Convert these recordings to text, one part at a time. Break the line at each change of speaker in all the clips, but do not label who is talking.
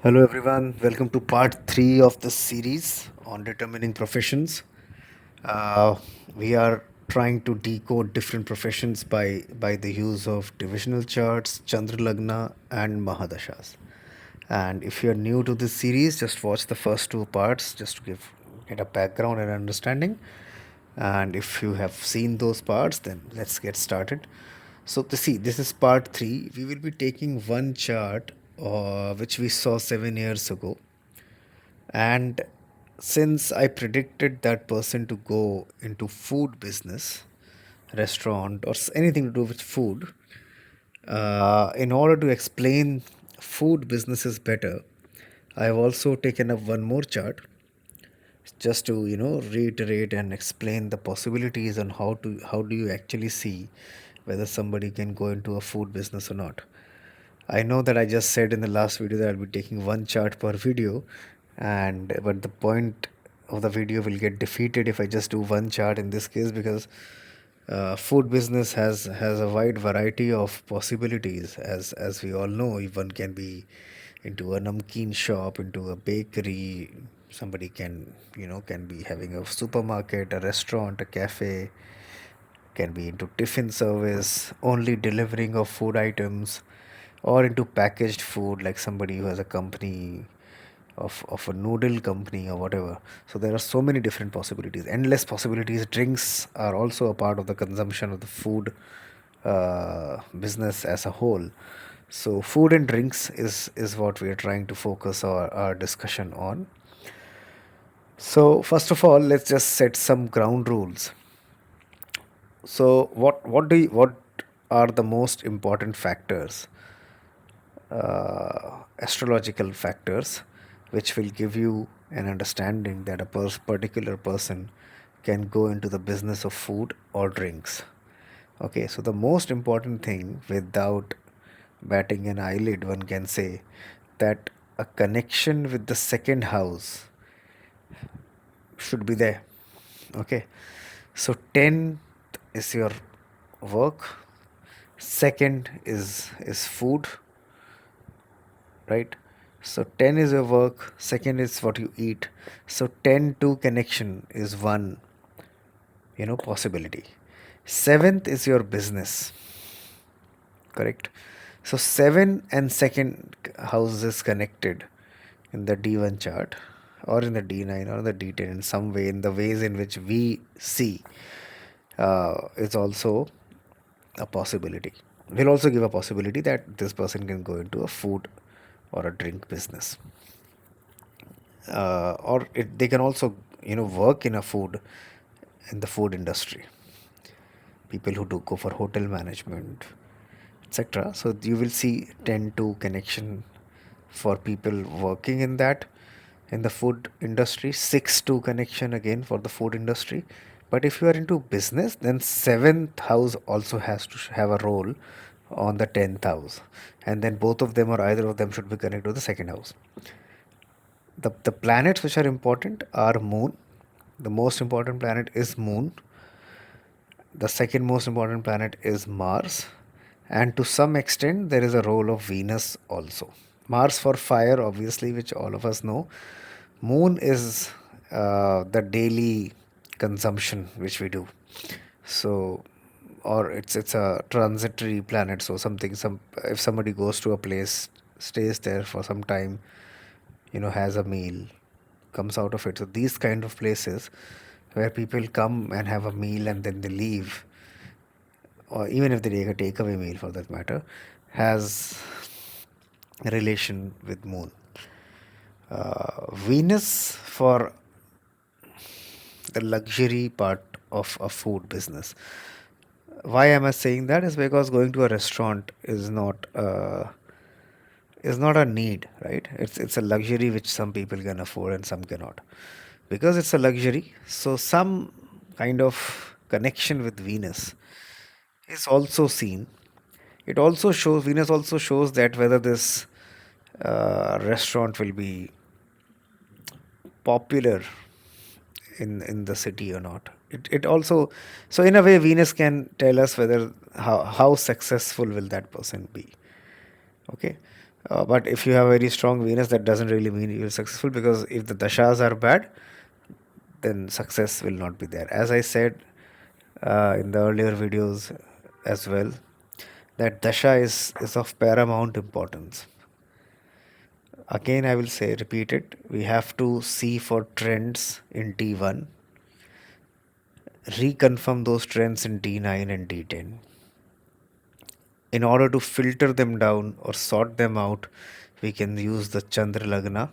Hello, everyone. Welcome to part three of the series on determining professions. Uh, we are trying to decode different professions by the use of divisional charts, Chandra Lagna, and Mahadashas. And if you're new to this series, just watch the first two parts just to get a background and understanding. And if you have seen those parts, then let's get started. So, this is part three. We will be taking one chart which we saw 7 years ago, and since I predicted that person to go into food business, restaurant, or anything to do with food, in order to explain food businesses better, I have also taken up one more chart just to reiterate and explain the possibilities on how do you actually see whether somebody can go into a food business or not. I know that I just said in the last video that I'll be taking one chart per video, and but the point of the video will get defeated if I just do one chart in this case, because food business has a wide variety of possibilities. As we all know, one can be into a namkeen shop, into a bakery. Somebody can be having a supermarket, a restaurant, a cafe, can be into tiffin service, only delivering of food items, or into packaged food, like somebody who has a company of a noodle company or whatever. So there are so many different possibilities, endless possibilities. Drinks are also a part of the consumption of the food business as a whole. So food and drinks is what we are trying to focus our discussion on. So first of all, let's just set some ground rules. So what are the most important factors, astrological factors, which will give you an understanding that a particular person can go into the business of food or drinks? Okay, so the most important thing, without batting an eyelid, one can say that a connection with the second house should be there. Okay, so 10th is your work, second is food, right? So 10 is your work, second is what you eat. So 10 to connection is one, possibility. Seventh is your business, correct? So 7 and second house is connected in the D1 chart, or in the D9 or the D10, in some way, in the ways in which we see, is also a possibility. We'll also give a possibility that this person can go into a food or a drink business, they can also work in a food, in the food industry. People who do go for hotel management, etc. So you will see 10 to connection for people working in that, in the food industry. 6 to connection again for the food industry. But if you are into business, then seventh house also has to have a role on the 10th house, and then both of them or either of them should be connected to the second house. The planets which are important are moon. The most important planet is moon. The second most important planet is Mars, and to some extent there is a role of Venus also. Mars for fire, obviously, which all of us know. Moon is the daily consumption which we do. So, or it's a transitory planet. So something, some if somebody goes to a place, stays there for some time, has a meal, comes out of it. So these kind of places where people come and have a meal and then they leave, or even if they take a takeaway meal for that matter, has a relation with moon. Venus for the luxury part of a food business. Why am I saying that? Is because going to a restaurant is not a need, right? It's a luxury which some people can afford and some cannot. Because it's a luxury, so some kind of connection with Venus is also seen. It also shows, Venus also shows that whether this restaurant will be popular in the city or not. It also, so in a way Venus can tell us whether how successful will that person be. Okay, But if you have very strong Venus, that doesn't really mean you're successful, because if the dashas are bad, then success will not be there. As I said in the earlier videos as well, that dasha is of paramount importance. Again, I will say, repeat it. We have to see for trends in D1, reconfirm those trends in D9 and D10. In order to filter them down or sort them out, we can use the Chandra Lagna.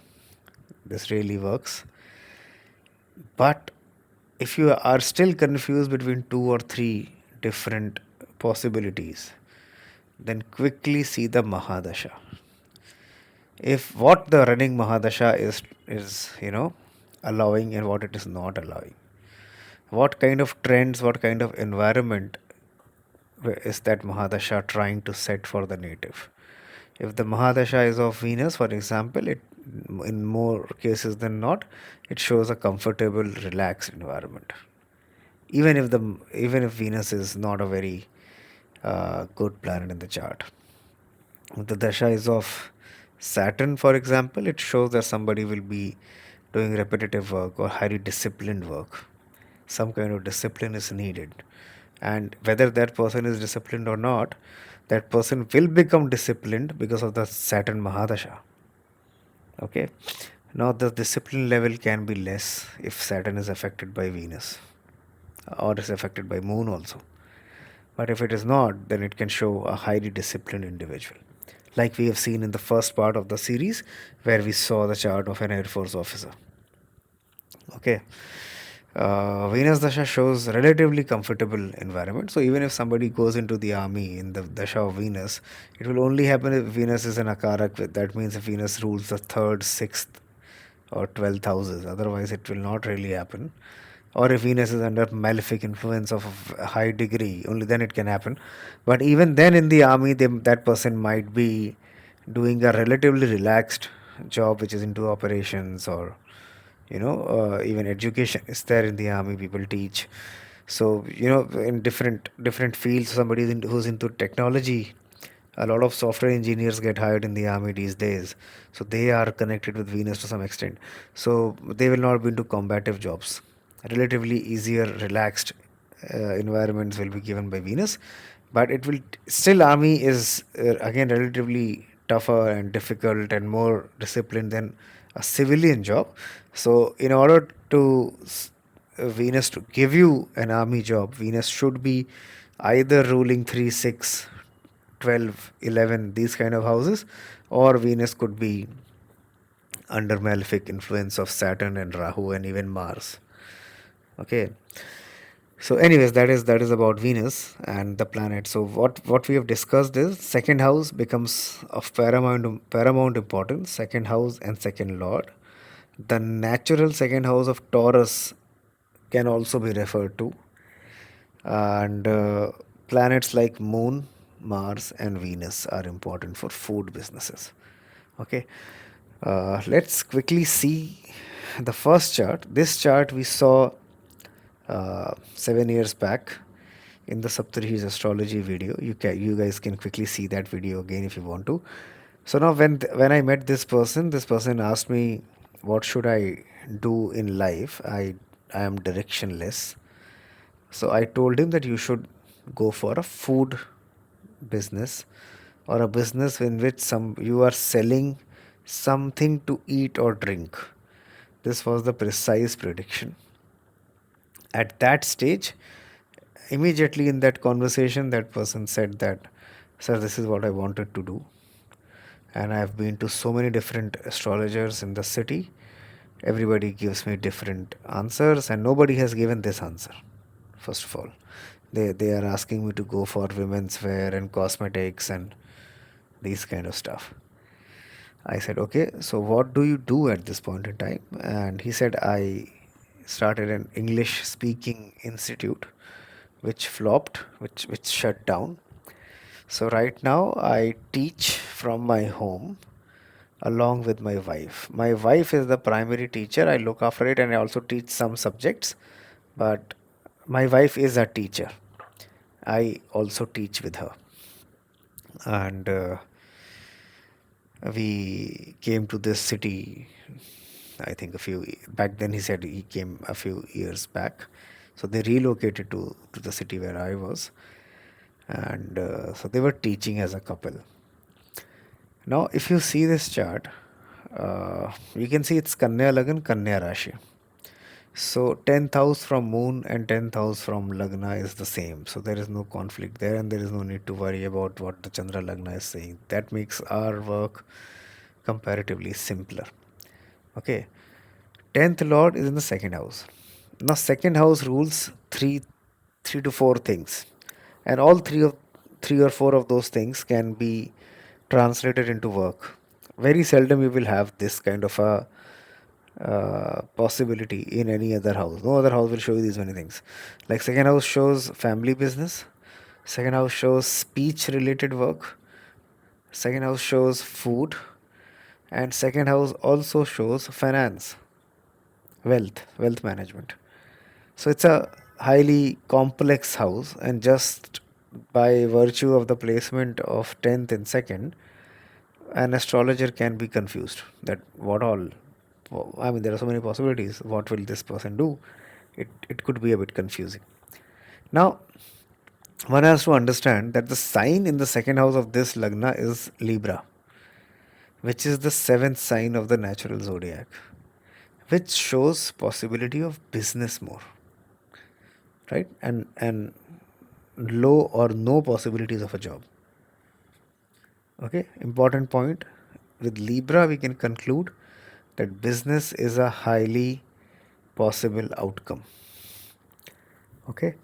This really works. But if you are still confused between two or three different possibilities, then quickly see the Mahadasha. If what the running Mahadasha is allowing and what it is not allowing. What kind of trends, what kind of environment is that Mahadasha trying to set for the native? If the Mahadasha is of Venus, for example, it in more cases than not, it shows a comfortable, relaxed environment. Even if Venus is not a very good planet in the chart. If the dasha is of Saturn, for example, it shows that somebody will be doing repetitive work or highly disciplined work. Some kind of discipline is needed. And whether that person is disciplined or not, that person will become disciplined because of the Saturn Mahadasha. Okay. Now, the discipline level can be less if Saturn is affected by Venus or is affected by Moon also. But if it is not, then it can show a highly disciplined individual. Like we have seen in the first part of the series, where we saw the chart of an Air Force officer. Okay. Venus Dasha shows relatively comfortable environment. So even if somebody goes into the army in the Dasha of Venus, it will only happen if Venus is an Akarak. That means if Venus rules the third, sixth, or 12th houses. Otherwise, it will not really happen. Or if Venus is under malefic influence of a high degree, only then it can happen. But even then, in the army, that person might be doing a relatively relaxed job, which is into operations, or even education is there in the army. People teach. So in different fields, somebody who's into technology, a lot of software engineers get hired in the army these days, so they are connected with Venus to some extent. So they will not be into combative jobs. Relatively easier, relaxed environments will be given by Venus, but it will still, army is again relatively tougher and difficult and more disciplined than a civilian job. So in order to Venus to give you an army job, Venus should be either ruling 3, 6, 12, 11, these kind of houses, or Venus could be under malefic influence of Saturn and Rahu and even Mars. Okay. So, anyways, that is about Venus and the planet. So, what we have discussed is second house becomes of paramount importance. Second house and second lord. The natural second house of Taurus can also be referred to, and planets like Moon, Mars, and Venus are important for food businesses. Okay, let's quickly see the first chart. This chart we saw 7 years back in the Saptarish astrology video. You guys can quickly see that video again if you want to. So now when I met this person asked me what should I do in life. I am directionless. So I told him that you should go for a food business, or a business in which some you are selling something to eat or drink. This was the precise prediction. At that stage, immediately in that conversation, that person said that, sir, this is what I wanted to do. And I have been to so many different astrologers in the city. Everybody gives me different answers, and nobody has given this answer. First of all, they are asking me to go for women's wear and cosmetics and these kind of stuff. I said, okay, so what do you do at this point in time? And he said, I started an English speaking institute which flopped, which shut down. So right now I teach from my home along with my wife. My wife is the primary teacher. I look after it and I also teach some subjects, but my wife is a teacher. I also teach with her. And We came to this city, I think back then he said he came a few years back. So they relocated to the city where I was. And so they were teaching as a couple. Now, if you see this chart, you can see it's Kanya Lagan, Kanya Rashi. So 10th house from moon and 10th house from lagna is the same. So there is no conflict there, and there is no need to worry about what the Chandra lagna is saying. That makes our work comparatively simpler. Okay. 10th lord is in the second house. Now second house rules three to four things. And all three or four of those things can be translated into work. Very seldom you will have this kind of a possibility in any other house. No other house will show you these many things. Like second house shows family business, second house shows speech related work, second house shows food, and second house also shows finance, wealth management. So it's a highly complex house, and just by virtue of the placement of 10th and second, an astrologer can be confused that what all. I mean, there are so many possibilities. What will this person do? It could be a bit confusing. Now, one has to understand that the sign in the second house of this Lagna is Libra, which is the seventh sign of the natural zodiac, which shows possibility of business more, right? And low or no possibilities of a job. Okay, important point. With Libra, we can conclude that business is a highly possible outcome. Okay,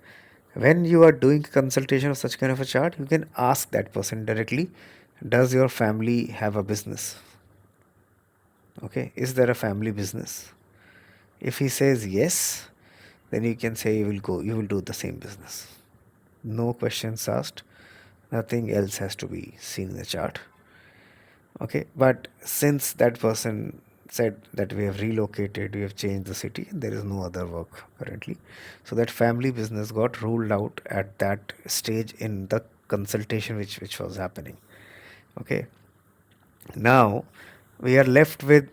when you are doing consultation of such kind of a chart, you can ask that person directly, does your family have a business? Okay, is there a family business? If he says yes, then you can say you will do the same business. No questions asked, nothing else has to be seen in the chart. Okay, but since that person said that we have relocated, we have changed the city, there is no other work currently. So that family business got ruled out at that stage in the consultation which was happening. Okay, now we are left with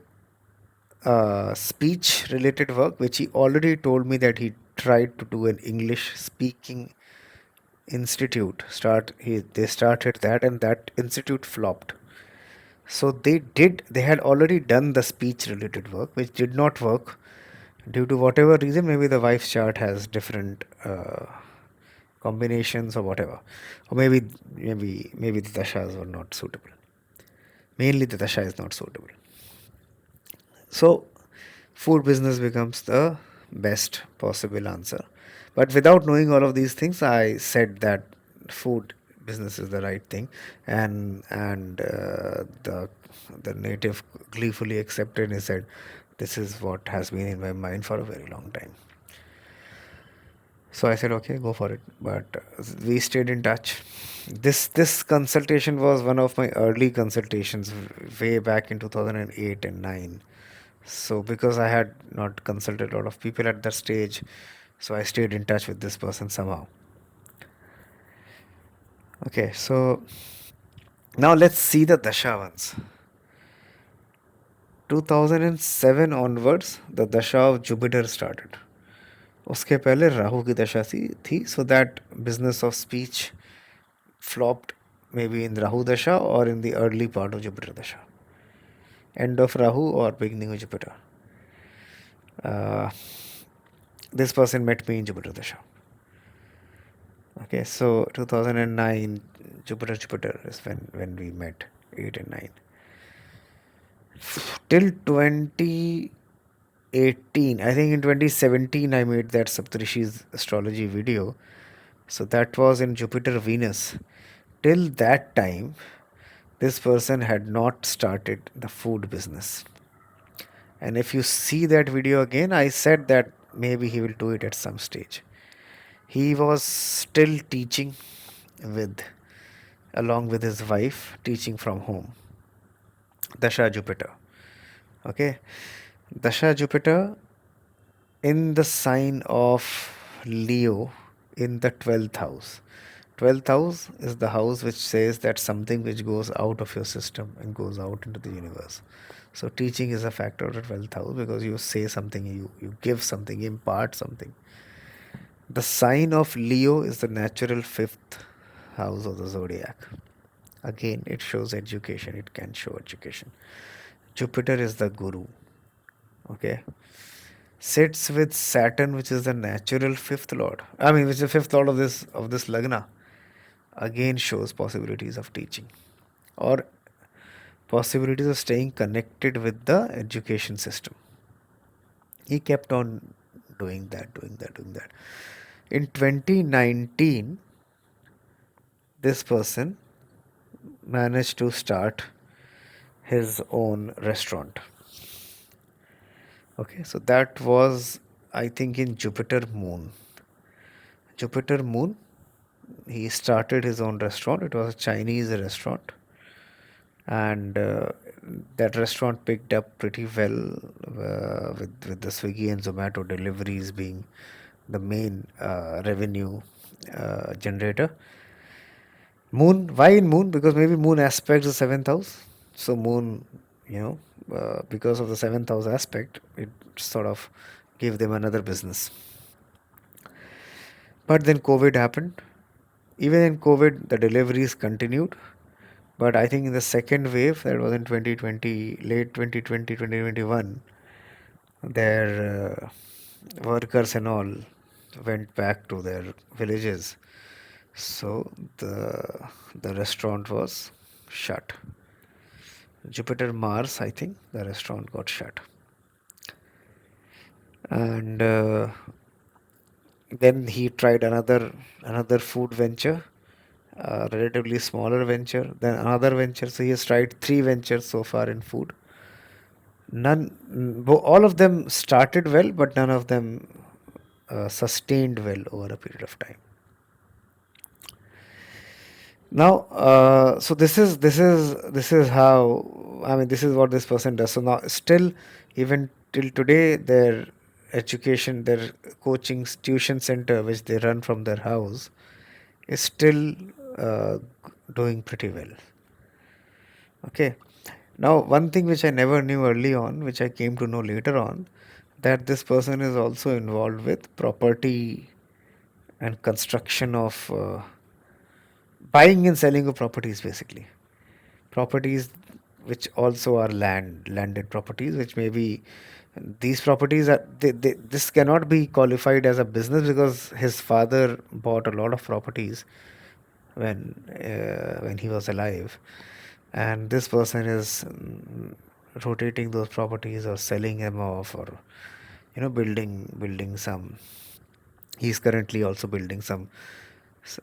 speech related work, which he already told me that he tried to do an English speaking institute. They started that, and that institute flopped. So they had already done the speech related work, which did not work due to whatever reason. Maybe the wife's chart has different combinations or whatever. Or maybe the dashas were not suitable. Mainly the dasha is not suitable. So food business becomes the best possible answer. But without knowing all of these things, I said that food business is the right thing, and the native gleefully accepted. And he said, "This is what has been in my mind for a very long time." So I said, "Okay, go for it." But we stayed in touch. This consultation was one of my early consultations way back in 2008 and 9. So because I had not consulted a lot of people at that stage, so I stayed in touch with this person somehow. Okay, so now let's see the dasha ones. 2007 onwards, the dasha of Jupiter started. उसके पहले राहु की दशा थी, so that business of speech flopped maybe in Rahu dasha or in the early part of Jupiter dasha. End of Rahu or beginning of Jupiter. Uh, this person met me in Jupiter dasha. Okay, so 2009 Jupiter is when we met, 8 and 9. Till 2018, I think in 2017 I made that Saptarishi's astrology video. So that was in Jupiter Venus. Till that time, this person had not started the food business. And if you see that video again, I said that maybe he will do it at some stage. He was still teaching with, along with his wife, teaching from home. Dasha Jupiter. Okay. Dasha Jupiter in the sign of Leo in the 12th house. 12th house is the house which says that something which goes out of your system and goes out into the universe. So teaching is a factor of the 12th house because you say something, you give something, you impart something. The sign of Leo is the natural fifth house of the zodiac. Again, it shows education, it can show education. Jupiter is the guru. Okay. Sits with Saturn, which is the natural fifth lord. I mean, which is the fifth lord of this lagna. Again shows possibilities of teaching or possibilities of staying connected with the education system. He kept on doing that, doing that, doing that. In 2019, this person managed to start his own restaurant. Okay, so that was, I think, in Jupiter Moon. Jupiter Moon, he started his own restaurant. It was a Chinese restaurant, and that restaurant picked up pretty well with the Swiggy and Zomato deliveries being the main revenue generator. Moon, why in Moon? Because maybe Moon aspects the seventh house. So Moon, you know, because of the seventh house aspect, it sort of gave them another business. But then COVID happened. Even in COVID, the deliveries continued. But I think in the second wave, that was in 2020, late 2020, 2021, their workers and all went back to their villages. So the restaurant was shut. Jupiter Mars, I think the restaurant got shut. And then he tried another food venture, a relatively smaller venture, then another venture. So he has tried three ventures so far in food. All of them started well, but none of them sustained well over a period of time. Now, so this is how, I mean, this is what this person does. So now, still, even till today, their education, their coaching tuition center, which they run from their house, is still doing pretty well. Okay. Now, one thing which I never knew early on, which I came to know later on, that this person is also involved with property and construction of buying and selling of properties, basically. Properties which also are landed properties, which may be these properties are this cannot be qualified as a business because his father bought a lot of properties when he was alive, and this person is rotating those properties or selling them off, or building some. He's currently also building some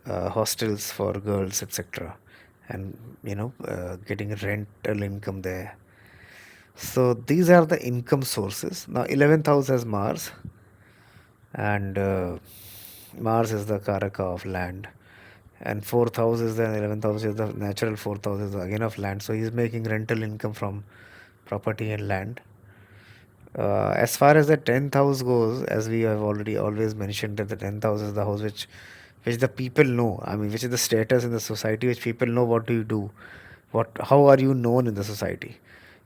hostels for girls, etc., and getting rental income there. So these are the income sources. Now 11th house has Mars, and Mars is the karaka of land, and fourth house is the 11th house is the natural fourth house is again of land. So he's making rental income from property and land. As far as the 10th house goes, as we have already always mentioned, that the 10th house is the house which the people know. I mean, which is the status in the society, which people know what do you do, how are you known in the society.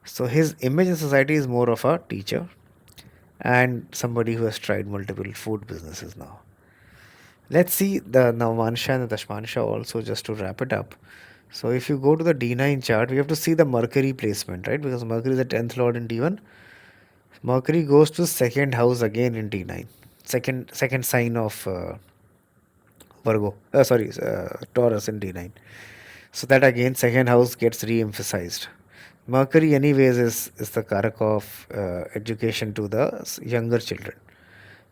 So his image in society is more of a teacher and somebody who has tried multiple food businesses now. Let's see the Navamansha and the Dashmansha also, just to wrap it up. So if you go to the D9 chart, we have to see the Mercury placement, right? Because Mercury is the 10th lord in D1. Mercury goes to second house again in D9. Second sign of Virgo. Taurus in D9. So that again, second house gets re-emphasized. Mercury, anyways, is the karak of education to the younger children.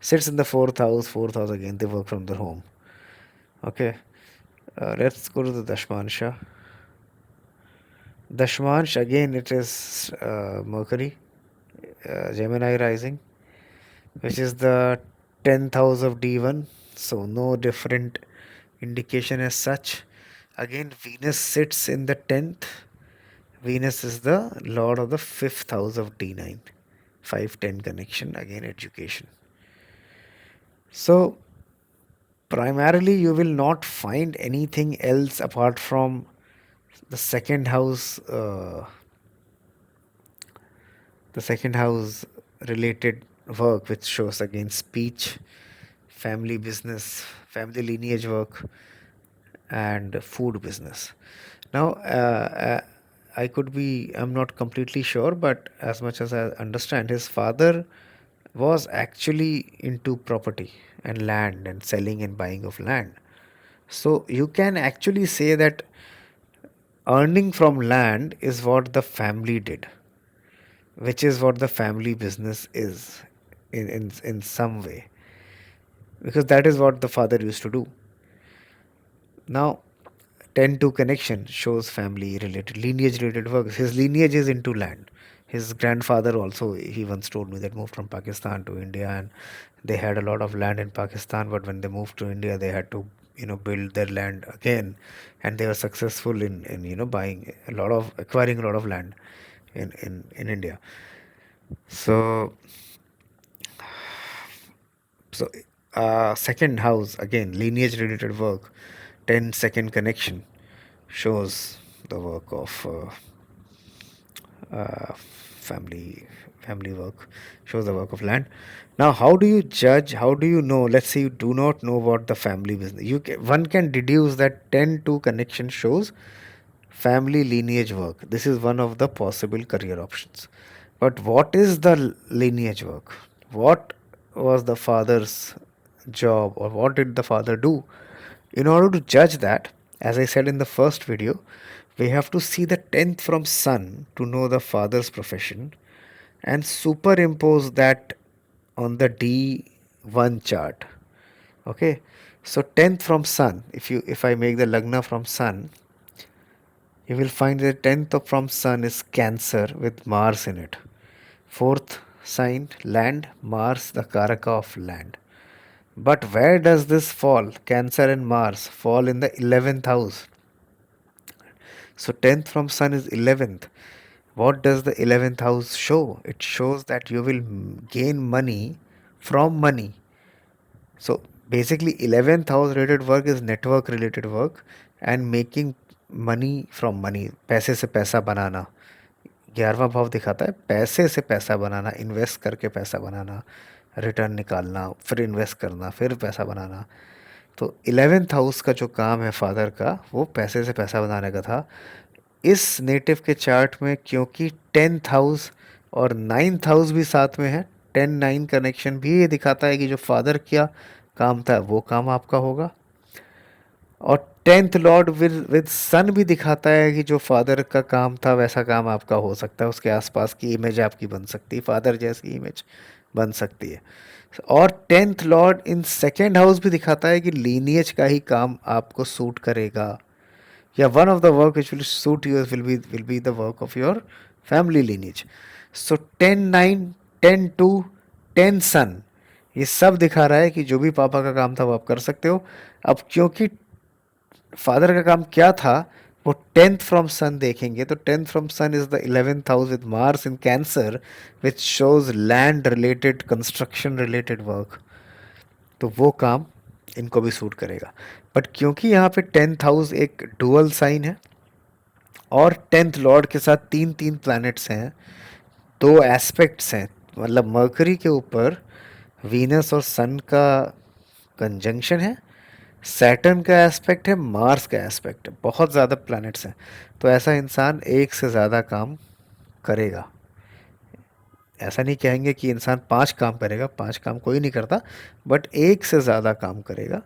Sits in the fourth house. Fourth house again, they work from their home. Okay. Let's go to the Dashmansha. Dashmansh, again, it is Mercury, Gemini rising, which is the 10th house of D1. So, no different indication as such. Again, Venus sits in the 10th. Venus is the lord of the 5th house of D9. 5-10 connection, again, education. So, Primarily, you will not find anything else apart from the second house, the second house related work, which shows again speech, family business, family lineage work, and food business. Now, I'm not completely sure, but as much as I understand, his father was actually into property and land and selling and buying of land. So you can actually say that earning from land is what the family did, which is what the family business is in some way, because that is what the father used to do. Now, 10 to connection shows family related, lineage related work. His lineage is into land. His grandfather also, he once told me, that moved from Pakistan to India, and they had a lot of land in Pakistan, but when they moved to India, they had to, build their land again, and they were successful in buying a lot of, acquiring a lot of land in India. So, so second house, again, lineage related work, 10 second connection shows the work of family work, shows the work of land. Now, how do you judge, how do you know, let's say you do not know about the family business, one can deduce that 10 to connection shows family lineage work. This is one of the possible career options. But what is the lineage work? What was the father's job, or what did the father do? In order to judge that, as I said in the first video, we have to see the 10th from Sun to know the father's profession, and superimpose that on the D1 chart. Okay, so 10th from Sun, if I make the Lagna from Sun, you will find the 10th from Sun is Cancer with Mars in it. Fourth sign, land, Mars, the Karaka of land. But where does this fall? Cancer and Mars fall in the 11th house. So 10th from Sun is 11th. What does the 11th house show? It shows that you will gain money from money. So basically 11th house related work is network related work and making money from money. पैसे से पैसा बनाना, 11वां भाव दिखाता है पैसे से पैसा बनाना, invest करके पैसा बनाना, रिटर्न निकालना, फिर इन्वेस्ट करना, फिर पैसा बनाना। तो 11th हाउस का जो काम है फादर का, वो पैसे से पैसा बनाने का था। इस नेटिव के चार्ट में क्योंकि 10th हाउस और 9th हाउस भी साथ में है, 10-9 कनेक्शन भी ये दिखाता है कि जो फादर क्या काम था वो काम आपका होगा। और 10th लॉर्ड विद सन भी दिखाता है कि जो फादर का काम था वैसा काम आपका हो सकता है, उसके आसपास की इमेज आपकी बन सकती है, फादर जैसी इमेज बन सकती है। और 10th Lord in second house भी दिखाता है कि लीनियज का ही काम आपको सूट करेगा, या one of the work which will suit you will be the work of your family lineage. So 10-9, 10-2, 10 sun, ये सब दिखा रहा है कि जो भी पापा का काम था वो आप कर सकते हो। अब क्योंकि फादर का काम क्या था वो 10th फ्रॉम सन देखेंगे, तो 10th from sun is the 11th house with Mars in Cancer which shows land related, construction related work, तो वो काम इनको भी सूट करेगा। बट क्योंकि यहाँ पे 10th हाउस एक डुअल साइन है और 10th लॉर्ड के साथ तीन तीन प्लैनेट्स हैं, दो एस्पेक्ट्स हैं, मतलब मर्करी के ऊपर वीनस और सन का कंजंक्शन है, सैटर्न का एस्पेक्ट है, मार्स का एस्पेक्ट है, बहुत ज़्यादा प्लैनेट्स हैं। तो ऐसा इंसान एक से ज़्यादा काम करेगा। ऐसा नहीं कहेंगे कि इंसान 5 काम करेगा, 5 काम कोई नहीं करता, बट एक से ज़्यादा काम करेगा।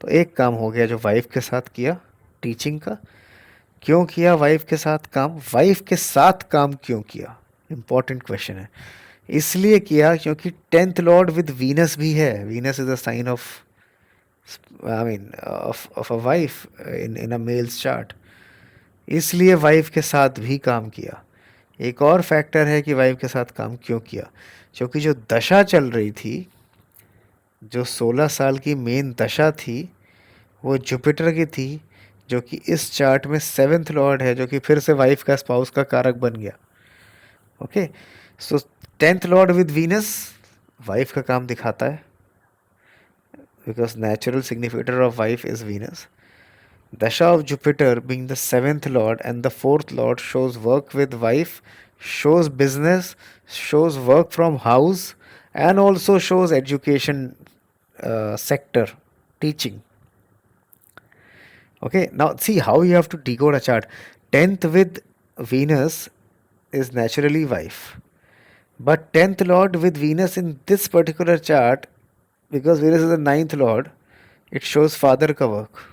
तो एक काम हो गया जो वाइफ के साथ किया, टीचिंग का। क्यों किया वाइफ के साथ काम? वाइफ के साथ काम क्यों किया? इम्पॉर्टेंट क्वेश्चन है। इसलिए किया क्योंकि 10th लॉर्ड विद वीनस भी है। Venus is a sign of, I mean of a wife in a males chart, इसलिए वाइफ के साथ भी काम किया। एक और फैक्टर है कि वाइफ के साथ काम क्यों किया, क्योंकि जो दशा चल रही थी, जो 16 साल की मेन दशा थी, वो जुपिटर की थी, जो कि इस चार्ट में 7th लॉर्ड है, जो कि फिर से वाइफ का स्पाउस का कारक बन गया। Okay, so 10th Lord with Venus wife का काम दिखाता है, because natural significator of wife is Venus. Dasha of Jupiter being the seventh lord and the fourth lord shows work with wife, shows business, shows work from house, and also shows education sector, teaching. Okay, now see how you have to decode a chart. 10th with Venus is naturally wife. But 10th lord with Venus in this particular chart, because Venus is the ninth lord, it shows father ka work.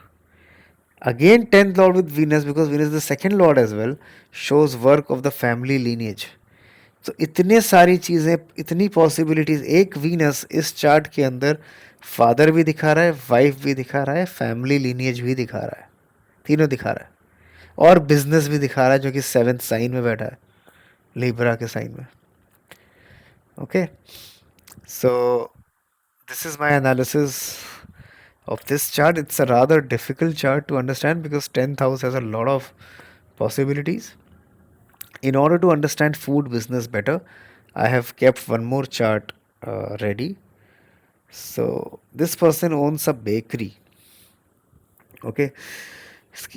Again, 10th lord with Venus, because Venus is the second lord as well, shows work of the family lineage. तो इतने सारी चीज़ें, इतनी possibilities, एक Venus इस chart के अंदर father भी दिखा रहा है, वाइफ भी दिखा रहा है, फैमिली लीनिएज भी दिखा रहा है, तीनों दिखा रहा है, और बिजनेस भी दिखा रहा है जो कि सेवेंथ साइन में बैठा है, लिब्रा के साइन में. Okay, so this is my analysis of this chart. It's a rather difficult chart to understand because 10th house has a lot of possibilities. In order to understand food business better, I have kept one more chart ready. So this person owns a bakery. Okay,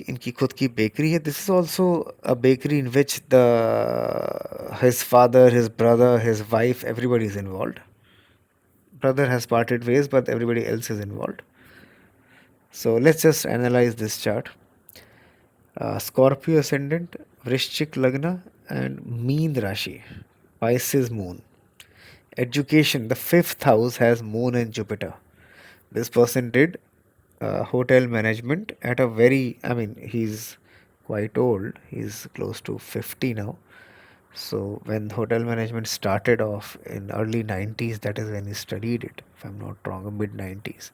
इनकी खुद की bakery है. This is also a bakery in which the his father, his brother, his wife, everybody is involved. Brother has parted ways, but everybody else is involved. So let's just analyze this chart. Scorpio ascendant, Vrishchik Lagna, and Meen Rashi, Pisces Moon. Education, the fifth house has Moon and Jupiter. This person did hotel management at a very, I mean, he's quite old, he's close to 50 now. So when hotel management started off in early 90s, that is when he studied it, if I'm not wrong, mid 90s.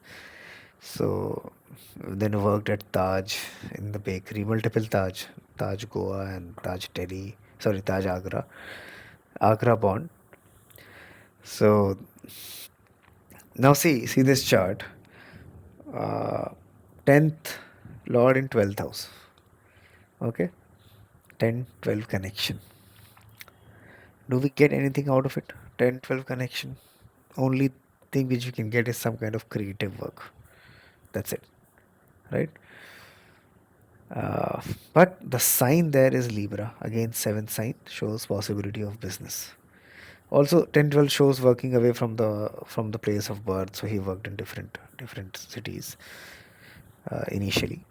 So then worked at Taj in the bakery, multiple Taj, Taj Goa and Taj Delhi, sorry, Taj Agra, Agra Bond. So now see this chart. 10th Lord in 12th house. Okay, 10-12 connection. Do we get anything out of it? 10-12 connection. Only thing which you can get is some kind of creative work. That's it, right? Uh, but the sign there is Libra. Again, seventh sign shows possibility of business. Also, 10-12 shows working away from the place of birth. So he worked in different cities initially.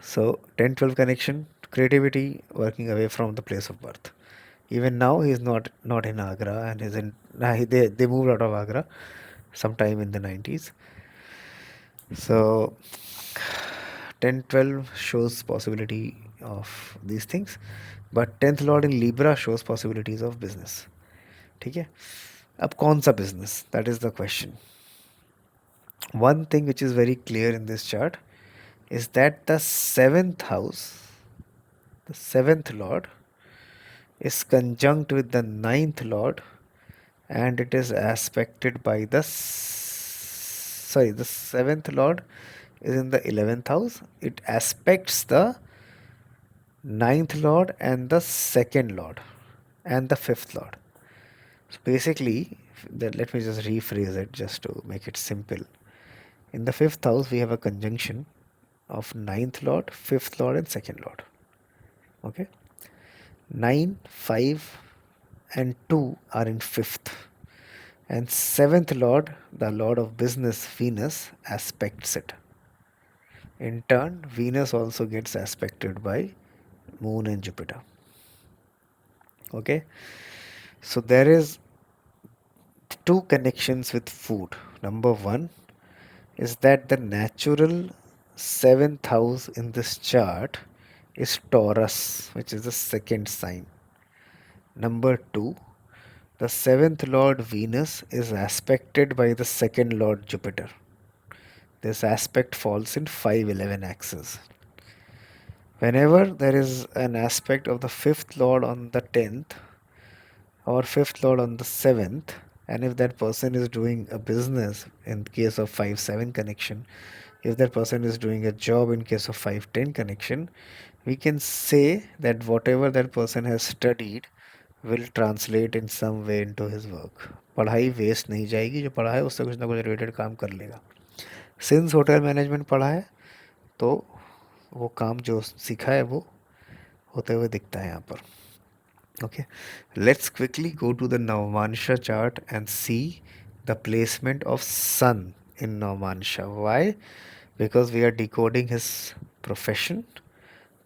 So 10-12 connection, creativity, working away from the place of birth. Even now he is not in Agra and is in. They moved out of Agra sometime in the 90s. So 10-12 shows possibility of these things, but 10th lord in Libra shows possibilities of business. ठीक है, अब कौन सा business, that is the question. One thing which is very clear in this chart is that the seventh house, the seventh lord, is conjunct with the ninth lord, and it is aspected by the sorry, the seventh lord is in the 11th house. It aspects the ninth lord and the second lord and the fifth lord. So basically, let me just rephrase it just to make it simple. In the fifth house, we have a conjunction of ninth lord, fifth lord, and second lord. Okay, 9, 5, and 2 are in fifth, and seventh lord, the lord of business, Venus, aspects it. In turn, Venus also gets aspected by Moon and Jupiter. Okay, so there is two connections with food. Number one is that the natural seventh house in this chart is Taurus, which is the second sign. Number two, the seventh lord Venus is aspected by the second lord Jupiter. This aspect falls in 5-11 axis. Whenever there is an aspect of the fifth lord on the 10th or fifth lord on the 7th, and if that person is doing a business in case of 5-7 connection, if that person is doing a job in case of 5-10 connection, we can say that whatever that person has studied will translate in some way into his work. पढ़ाई waste नहीं जाएगी, जो पढ़ा है उससे कुछ ना कुछ रिलेटेड काम कर लेगा. सिंस होटल मैनेजमेंट पढ़ा है तो वो काम जो सीखा है वो होते हुए दिखता है यहाँ पर. Okay, let's quickly go to the Navamansha chart and see the placement of Sun in Navamansha. Why? Because we are decoding his profession.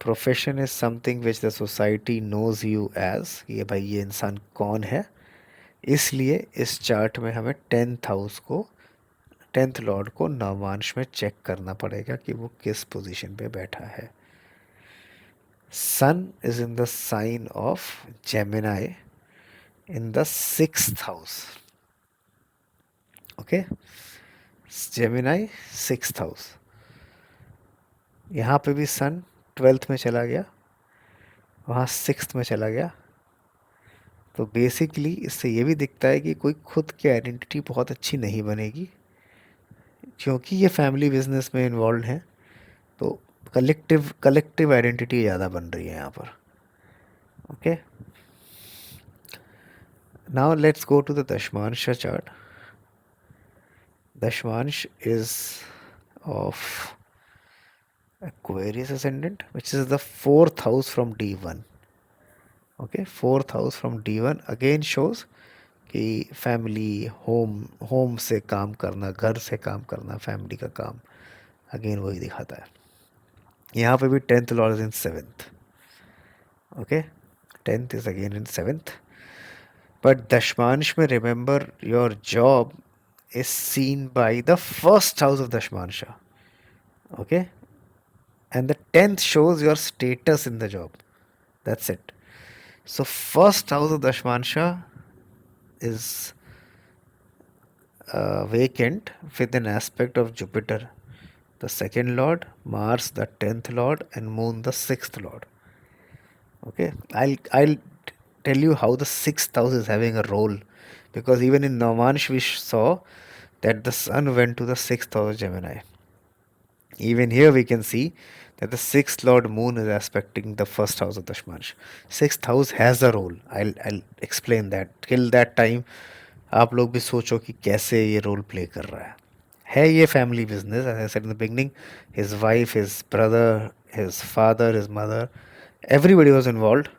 Profession is something which the society knows you as. ये भाई ये इंसान कौन है, इसलिए इस chart में हमें 10th लॉर्ड को नवांश में चेक करना पड़ेगा कि वो किस पोजीशन पे बैठा है. Sun is in the sign of Gemini in the 6th house. Okay, Gemini 6th house. यहाँ पे भी सन 12th में चला गया, वहाँ 6th में चला गया. तो बेसिकली इससे ये भी दिखता है कि कोई खुद की आइडेंटिटी बहुत अच्छी नहीं बनेगी, क्योंकि ये फैमिली बिजनेस में इन्वॉल्व हैं. तो कलेक्टिव आइडेंटिटी ज़्यादा बन रही है यहाँ पर. Okay, now let's go to the Dashamsha chart. Dashmansh is of Aquarius ascendant, which is the 4th house from D1. Okay, 4th house from D1 again shows कि फैमिली होम से काम करना, घर से काम करना, फैमिली का काम अगेन वही दिखाता है. यहाँ पे भी 10th Lord is in 7th. Okay, 10th is again in 7th. But दशमांश में remember your job is seen by the first house of Dashmansha. Okay, and the 10th shows your status in the job. That's it. So first house of Dashmansha is vacant with an aspect of Jupiter, the second lord, Mars the 10th lord, and Moon the 6th lord. Okay, I'll tell you how the 6th house is having a role, because even in Navansh we saw that the sun went to the 6th house of Gemini. Even here we can see that the 6th lord moon is aspecting the first house of Dashmansh. 6th house has a role. I'll explain that. Till that time आप लोग भी सोचो कि कैसे ये role play कर रहा है ये family business. As I said in the beginning, his wife, his brother, his father, his mother, everybody was involved,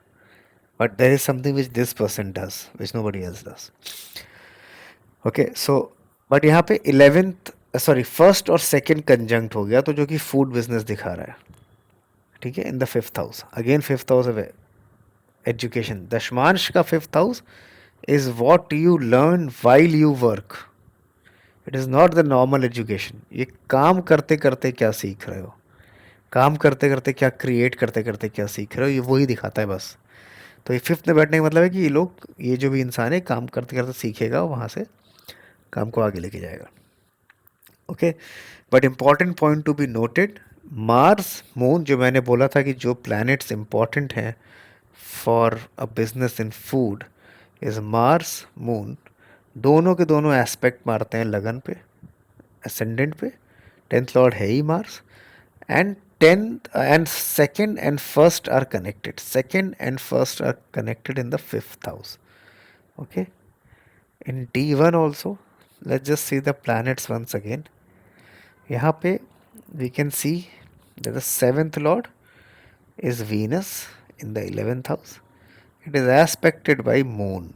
but there is something which this person does which nobody else does. Okay, so but यहाँ पे 11th sorry first और second conjunct हो गया, तो जो कि food business दिखा रहा है. ठीक है, इन the 5th house. Again 5th house of education. दशमांश का 5th house is what you learn while you work. It is not the normal education. ये काम करते करते क्या सीख रहे हो, काम करते करते क्या क्रिएट करते करते क्या सीख रहे हो, ये वही दिखाता है बस. तो ये 5th में बैठने का मतलब है कि ये लोग, ये जो भी इंसान है काम करते करते सीखेगा, वहाँ से काम को आगे लेके जाएगा. Okay, but important point to be noted, Mars moon, जो मैंने बोला था कि जो प्लैनेट्स इम्पॉर्टेंट हैं for a business in food, is Mars moon. दोनों के दोनों एस्पेक्ट मारते हैं लगन पे, असेंडेंट पे. 10th लॉर्ड है he Mars, and 10th and second and first are connected. Second and first are connected in the 5th house. Okay, in D1 also, let's just see the planets once again. यहाँ पे we can see that the 7th lord is Venus in the 11th house. It is aspected by moon.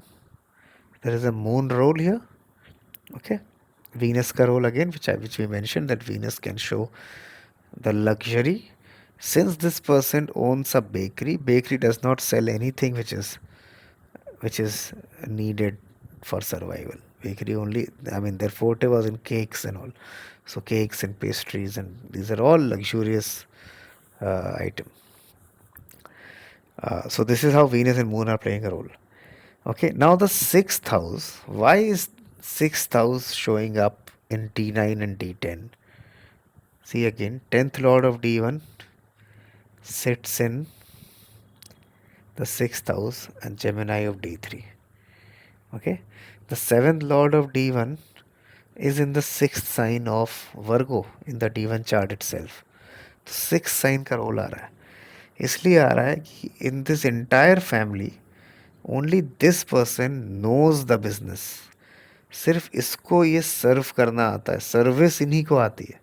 There is a moon role here. Okay, Venus का role again, which we mentioned, that Venus can show the luxury. Since this person owns a bakery does not sell anything which is needed for survival. Bakery only, I mean, their forte was in cakes and all. So cakes and pastries, and these are all luxurious item. So this is how Venus and Moon are playing a role. Okay, now the 6th house. Why is 6th house showing up in D9 and D10? See again, 10th lord of D1 sits in the 6th house and Gemini of D3. Okay, the 7th lord of D1 is in the 6th sign of Virgo in the D1 chart itself. तो 6th sign का role आ रहा है, इसलिए आ रहा है कि in this entire family only this person knows the business. सिर्फ इसको ये सर्व करना आता है, सर्विस इन्हीं को आती है.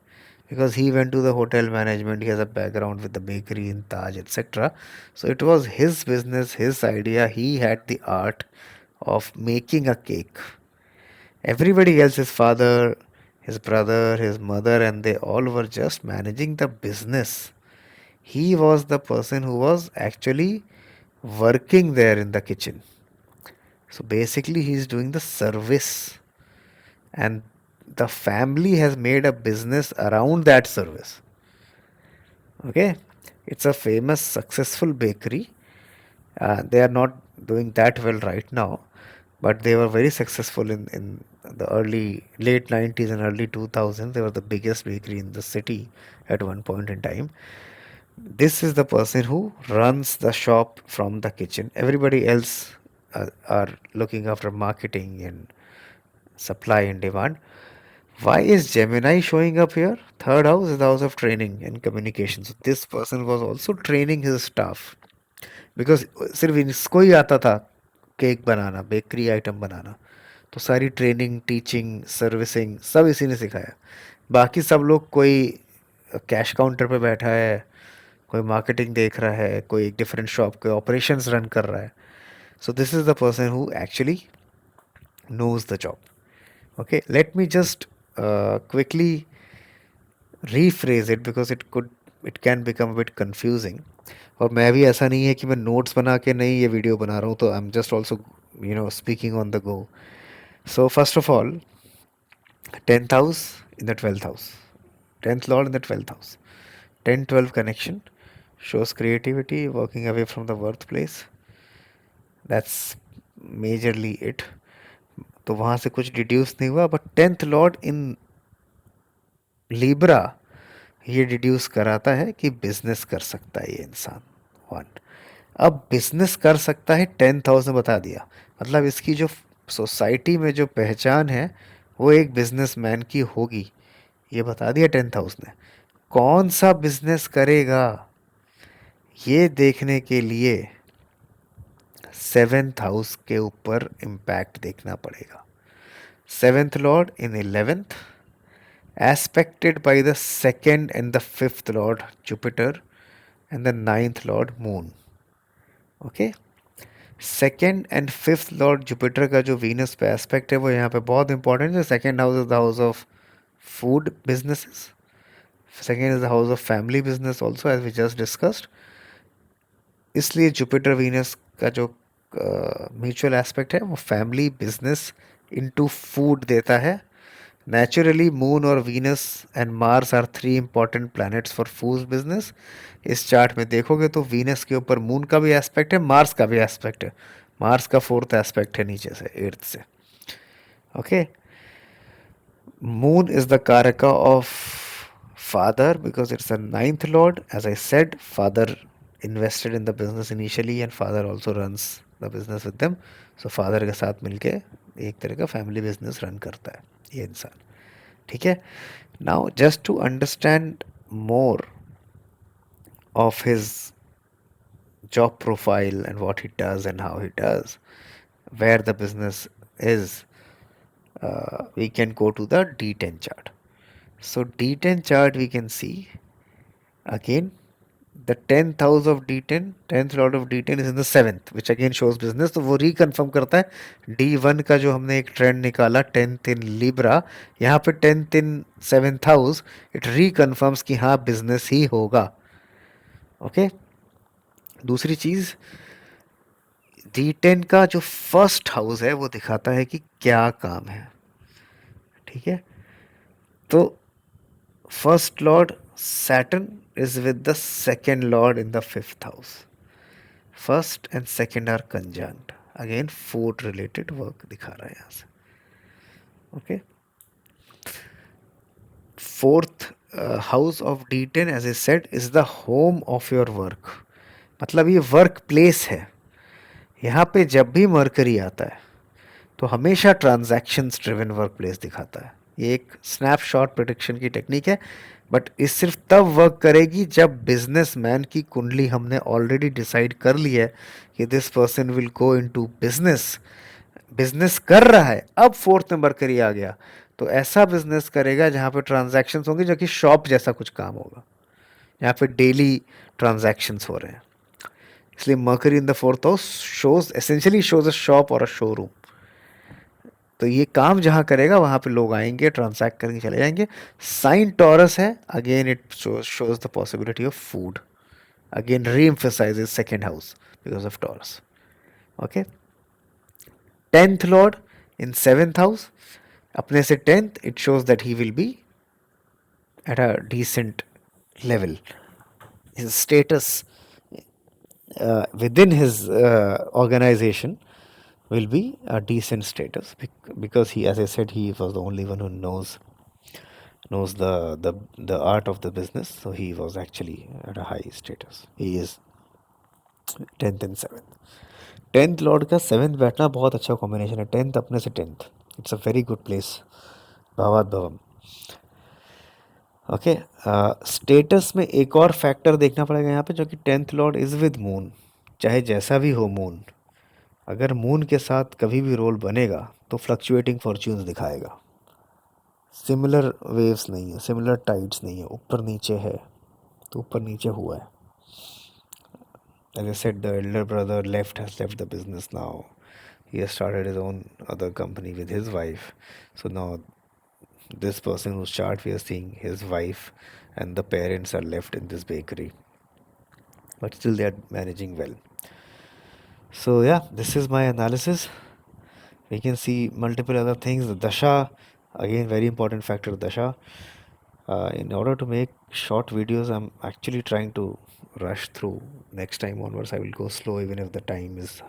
Because he went to the hotel management, he has a background with the bakery in Taj, etc. So it was his business, his idea. He had the art of making a cake. Everybody else, his father, his brother, his mother, and they all were just managing the business. He was the person who was actually working there in the kitchen. So basically, he's doing the service, and the family has made a business around that service. Okay, it's a famous, successful bakery. They are not doing that well right now, but they were very successful in the late 90s and early 2000s. They were the biggest bakery in the city at one point in time. This is the person who runs the shop from the kitchen. Everybody else are looking after marketing and supply and demand. Why is Gemini showing up here? Third house is the house of training and communication. So this person was also training his staff. Because सिर्फ इसको ही आता था cake बनाना, bakery item बनाना. तो सारी training, teaching, servicing सब इसी ने सिखाया. बाकी सब लोग, कोई कैश काउंटर पे बैठा है, कोई मार्केटिंग देख रहा है, कोई एक डिफरेंट शॉप के ऑपरेशंस रन कर रहा है. So this is the person who actually knows the job. Okay, let me just quickly rephrase it because it can become a bit confusing. और मैं भी ऐसा नहीं है कि मैं नोट्स बना के नहीं ये वीडियो बना रहा हूँ, तो I am just also speaking on the go. So first of all, 10th house in the 12th house, 10th lord in the 12th house, 10-12 connection shows creativity, working away from the birthplace. That's majorly it. तो वहाँ से कुछ deduce नहीं हुआ, but 10th lord in Libra ये deduce कराता है कि बिजनेस कर सकता है ये इंसान. वन, अब बिजनेस कर सकता है, 10th हाउस ने बता दिया. मतलब इसकी जो सोसाइटी में जो पहचान है वो एक बिजनेसमैन की होगी, ये बता दिया 10th हाउस ने. कौन सा बिजनेस करेगा ये देखने के लिए 7th हाउस के ऊपर इम्पैक्ट देखना पड़ेगा. 7th lord in 11th, aspected by the second and the 5th lord Jupiter and the 9th lord Moon. Okay, second and fifth Lord Jupiter का जो वीनस पे एस्पेक्ट है वो यहाँ पे बहुत इंपॉर्टेंट है. Second house is the house of food businesses, second is the house of family business also, as we just discussed. इसलिए जुपिटर वीनस का जो म्यूचुअल एस्पेक्ट है वो फैमिली, बिजनेस इनटू फूड देता है. नेचुरली मून और Venus and Mars are 3 important planets for food business. इस chart में देखोगे तो वीनस के ऊपर मून का भी एस्पेक्ट है, मार्स का भी एस्पेक्ट है. मार्स का 4th एस्पेक्ट है नीचे से, 8th से. Okay, moon is the karaka of father because it's a 9th lord. As I said, father invested in the business initially and father also runs the business with them. So father के साथ मिलके एक तरह का family business run करता है ये इंसान. ठीक है. Now just to understand more of his job profile and what he does and how he does, where the business is, we can go to the D10 chart. So D10 chart we can see again the 10th house of D10, 10th lord of D10 is in the 7th, which again shows business. तो वो reconfirm करता है D1 का जो हमने एक trend निकाला 10th in Libra, यहाँ पे 10th in 7th house, it reconfirms कि हाँ बिजनेस ही होगा. ओके, दूसरी चीज, D10 का जो फर्स्ट हाउस है वो दिखाता है कि क्या काम है. ठीक है, तो first lord Saturn is with the second lord in the 5th house. First and second are conjunct, again food related work दिखा रहा है यहाँ से. Okay, fourth house of D10 as a said is the home of your work. मतलब ये work place है. यहाँ पे जब भी मरकरी आता है तो हमेशा ट्रांजैक्शंस ड्रिवन वर्क प्लेस दिखाता है. ये एक स्नैपशॉट प्रेडिक्शन की टेक्निक है. बट ये सिर्फ तब वर्क करेगी जब बिजनेसमैन की कुंडली हमने ऑलरेडी डिसाइड कर ली है कि this person will go into business, business कर रहा है। अब फोर्थ नंबर करी आ गया, तो ऐसा बिजनेस करेगा जहाँ पे ट्रांजैक्शंस होंगे, जो कि शॉप जैसा कुछ काम होगा, यहाँ पे डेली ट्रांजैक्शंस हो रहे हैं। इसलिए mercury in the fourth house shows essentially shows a shop और अ शोरूम। तो ये काम जहाँ करेगा वहाँ पे लोग आएंगे, ट्रांजैक्ट करके चले जाएंगे। साइन टॉरस है, again it shows the possibility of food, again reemphasises second house because of Taurus. Okay, tenth lord in seventh house, अपने से tenth, it shows that he will be at a decent level. His status within his organization will be a decent status, because he, as I said, he was the only one who knows the art of the business. So he was actually at a high status. He is 10th and 7th. 10th Lord का 7th बैठना बहुत अच्छा combination है। 10th अपने से 10th, it's a very good place, भावात भवम। Okay, status में एक और फैक्टर देखना पड़ेगा यहाँ पे, जो कि 10th Lord is with moon. चाहे जैसा भी हो मून, अगर मून के साथ कभी भी रोल बनेगा तो फ्लक्चुएटिंग फॉर्च्यून्स दिखाएगा। सिमिलर वेव्स नहीं है, सिमिलर टाइड्स नहीं है, ऊपर नीचे है तो ऊपर नीचे हुआ है। As I said, the elder brother has left the business now. He has started his own other company with his wife. So now this person whose chart we are seeing, his wife and the parents are left in this bakery. But still they are managing well. So yeah, this is my analysis. We can see multiple other things. The dasha, again, very important factor, dasha. In order to make short videos, I'm actually trying to rush through. Next time onwards, I will go slow, even if the time is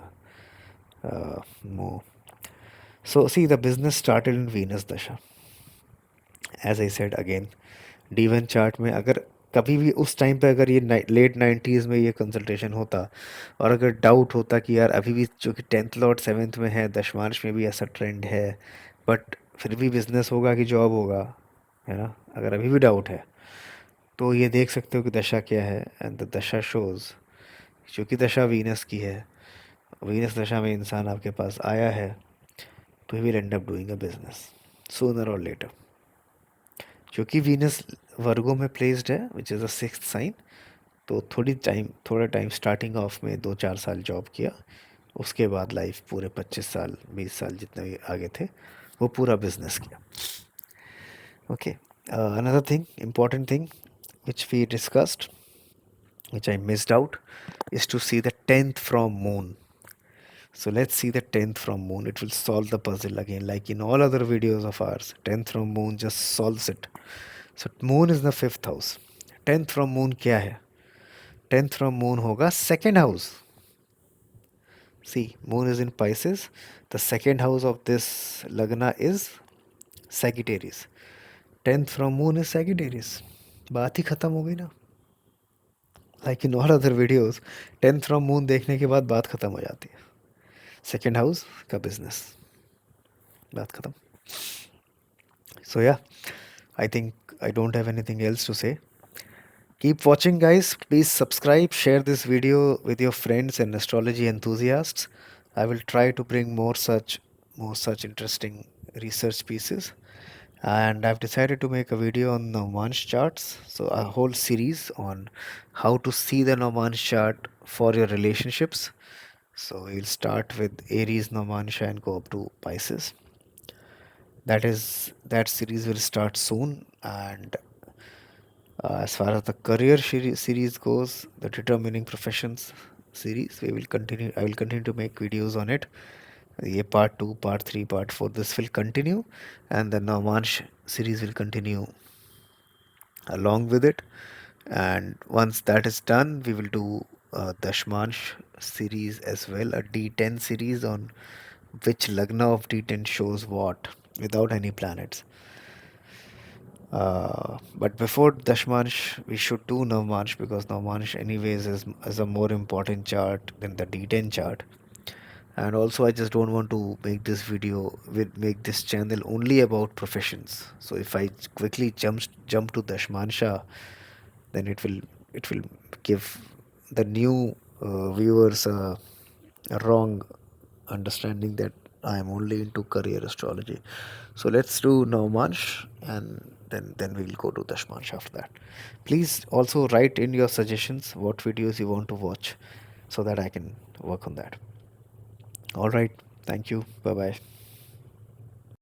more. So see, the business started in Venus dasha. As I said again, D1 chart में अगर कभी भी उस time पे अगर ये late 90s में ये कंसल्टेशन होता, और अगर डाउट होता कि यार अभी भी जो कि 10th लॉर्ड 7th में है, दशमांश में भी ऐसा ट्रेंड है, बट फिर भी बिजनेस होगा कि जॉब होगा, है ना, अगर अभी भी डाउट है, तो ये देख सकते हो कि दशा क्या है। एंड द दशा शोज, क्योंकि दशा वीनस की है, वीनस दशा में इंसान आपके पास आया है, तो he will end up doing a business sooner और लेटर। क्योंकि वीनस वर्गो में प्लेस्ड है, which is a sixth sign, तो थोड़ा टाइम स्टार्टिंग ऑफ में 2-4 साल जॉब किया, उसके बाद लाइफ पूरे 25 साल 20 साल जितने भी आगे थे वो पूरा बिजनेस किया। Okay, another thing, important thing which we discussed, which I missed out, is to see the 10th from moon. So let's see the 10th from moon. It will solve the puzzle again, like in all other videos of ours. 10th from moon just solves it. So moon is the fifth house. 10th from moon क्या है? 10th from moon होगा second house. See, moon is in Pisces. The second house of this Lagna is Sagittarius. 10th from moon is Sagittarius. बात ही खत्म हो गई ना। Like in all other videos, 10th from moon देखने के बाद बात खत्म हो जाती है। सेकेंड हाउस का बिजनेस, बात खत्म। So yeah, I think I don't have anything else to say. Keep watching, guys. Please subscribe, share this video with your friends and astrology enthusiasts. I will try to bring more such interesting research pieces. And I've decided to make a video on Norman's charts. So a whole series on how to see the Norman's chart for your relationships. So we'll start with Aries Normansha and go up to Pisces. That series will start soon. And as far as the career series goes, the determining professions series, we will continue. I will continue to make videos on it. ये part 2, part 3, part 4, this will continue, and the Namansh series will continue along with it. And once that is done, we will do Dashmansh series as well, a D10 series on which Lagna of D10 shows what without any planets. But before Dashmansh, we should do Navmansh, because Navmansh anyways is a more important chart than the D10 chart. And also, I just don't want to make this video with make this channel only about professions. So if I quickly jump to Dashmansha, then it will give the new viewers a wrong understanding that I am only into career astrology. So let's do Navmansh, and then we'll go to Dashmansh after that. Please also write in your suggestions what videos you want to watch so that I can work on that. All right. Thank you. Bye bye.